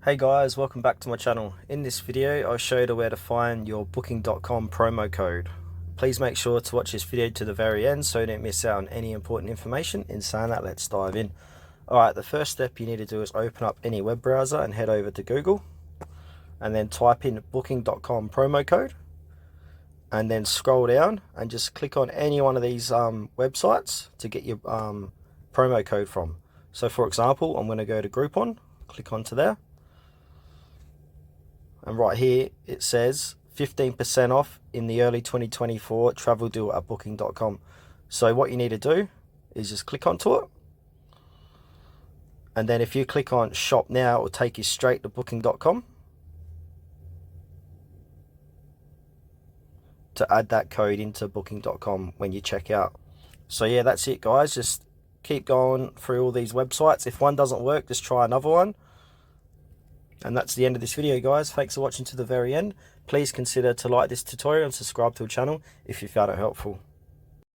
Hey guys, welcome back to my channel. In this video I'll show you where to find your booking.com promo code. Please make sure to watch this video to the very end so you don't miss out on any important information. In saying that, let's dive in. Alright, the first step you need to do is open up any web browser and head over to Google and then type in booking.com promo code and then scroll down and just click on any one of these websites to get your promo code from. So for example, I'm going to go to Groupon, click onto there. And right here it says 15% off in the early 2024 travel deal at booking.com. So what you need to do is just click onto it. And then if you click on shop now, it will take you straight to booking.com to add that code into booking.com when you check out. So yeah, that's it guys. Just keep going through all these websites. If one doesn't work, just try another one. And that's the end of this video guys. Thanks for watching to the very end. Please consider to like this tutorial and subscribe to the channel if you found it helpful.